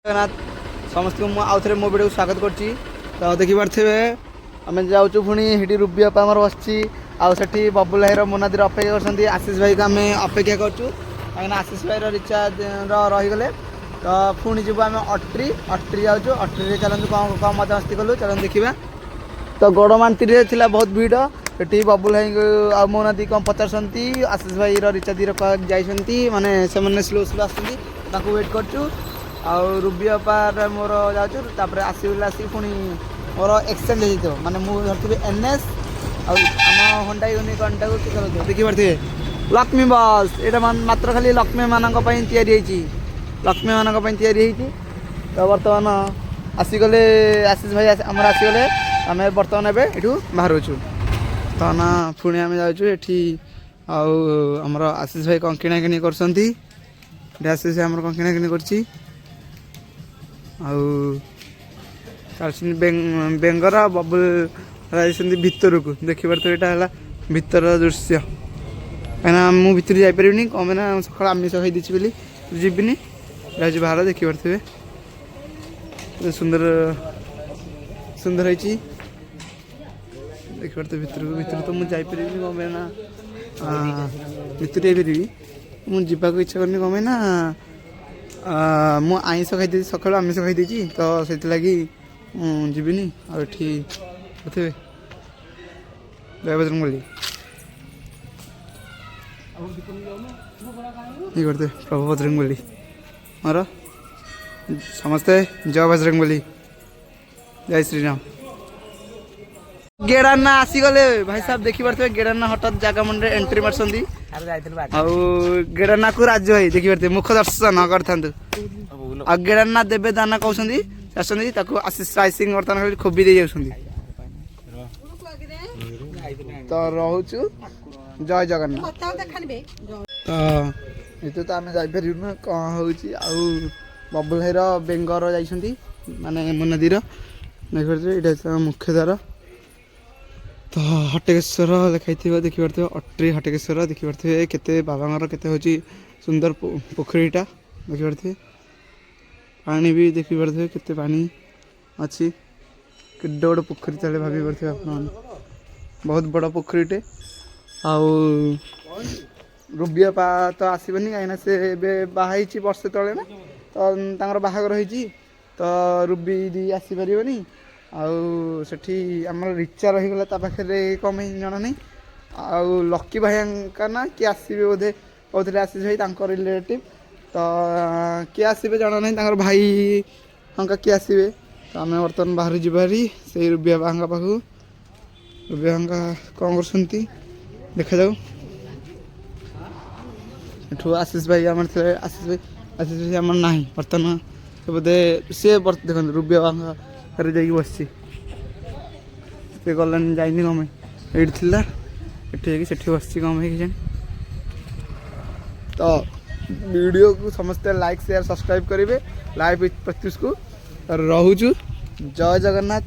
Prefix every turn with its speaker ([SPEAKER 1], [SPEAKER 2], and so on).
[SPEAKER 1] जगन्नाथ समस्त को आउ थे मो वीडियो स्वागत करची। तो देखिपे आम जाऊँ पुणी हिटी रूबी बापा आमर बसची आठी बबुल भाईर मोनादीर अपेक्षा कर आशीष भाई को आम अपेक्षा करूँ कहीं आशीष भाईर रिचार्ज रहीगले। तो पुणी जीव आम अट्री अट्री जाऊँ अट्री चलते कौन कौन मजामस्ती कलु चल देखा। तो गड़मांती थी बहुत भिड़ ये बबुल भाई आ मोनादी कौन पचारती आशीष भाईर रिचार्ज जाइंट माने से स्लो स्लो आस वेट करूँ आउ रूबी बापार मोर जाऊँ आसला आसिक पुणी मोर एक्सचेंज हो माने मुझे एनएस आम होंडा यूनिकॉर्न टाक देखिपे लक्ष्मी बस यहाँ मात्र खाली लक्ष्मी मानक लक्ष्मी मानक तो बर्तमान आसीगले आशीष भाई आमर आसीगले आम बर्तमान एवं बाहर तो ना पुणी आम जाऊँ आमर आशीष भाई कौन किଣା किणी कर आशीष भाई आमर कौन किଣା किणी कर बेंगर बबुल भितर को देखिए तो यहाँ है भितर दृश्य कहीं मुझे भितर जापरि कम ना सका आमिष खाई देची बोली जीविनी जाऊँ बाहर देखिपे सुंदर सुंदर है देखिए तो भितर तो मुझे जापरि कम ना भितर जापरि मुझे जावाक इच्छा करनी कम ना मु आइंस खाई सका आमिष खाई तो से लगी जीविनी आठी थे जय बजरंग बली ये करते प्रभु बजरंग बली मोर समस्ते जय बजरंग बली जय श्रीराम। गेड़ाना आसीगले भाई साहब देखी पारे गेड़ाना हठात जगह मंडे एंट्री मारसंदी गेड़ाना को राज्य भाई देखी पारे मुख दर्शन कर गेड़ाना देवे दाना कहते आशीष राइसिंग बर्तमान खोबी दे जाऊँ तो रोचु जय जगन्नाथ। तो ये तो आम जापर कौन हो बबुल भाईर बेंगर जाइंट माने मोनादीर देखिए मुख्य द्वार तो हटकेश्वर लिखाई देखिपे अट्री हटकेश्वर देखिपे केते बाबा केते हूँ सुंदर पोखरीटा देखिपे पानी भी देखिपे केते पानी अच्छी केडे बड़ पोखरी चले भाभी पड़े आप बहुत बड़ पोखरीटे आउ रूबी बापा तो आसबनी कहीं से बाहर वर्षे तले ना तो बाहागर होती तो रूबी दी आसीपारनी आठी आम रिचा रहीगला पाखे कम जना नहीं आउ लकी भाई का ना किए आसबे बोधे कहते आशीष भाई रिलेटिव तो किए आसबे जना नहीं भाई हंका किए आसबे तो आम बर्तमान बाहर जीवारी से रूबी बाबा पाखु रूबी बाबा कौन कर देखा जाऊ एठू आशीष भाई आम आशीष भाई आम ना बर्तमान तो बोधे सी देख रूबी बाबा घर जा बस गलानी जाइनी कम ये से बस कम है तो वीडियो को समस्ते लाइक शेयर सब्सक्राइब करेंगे लाइव प्रत्युष को रोचु जय जगन्नाथ।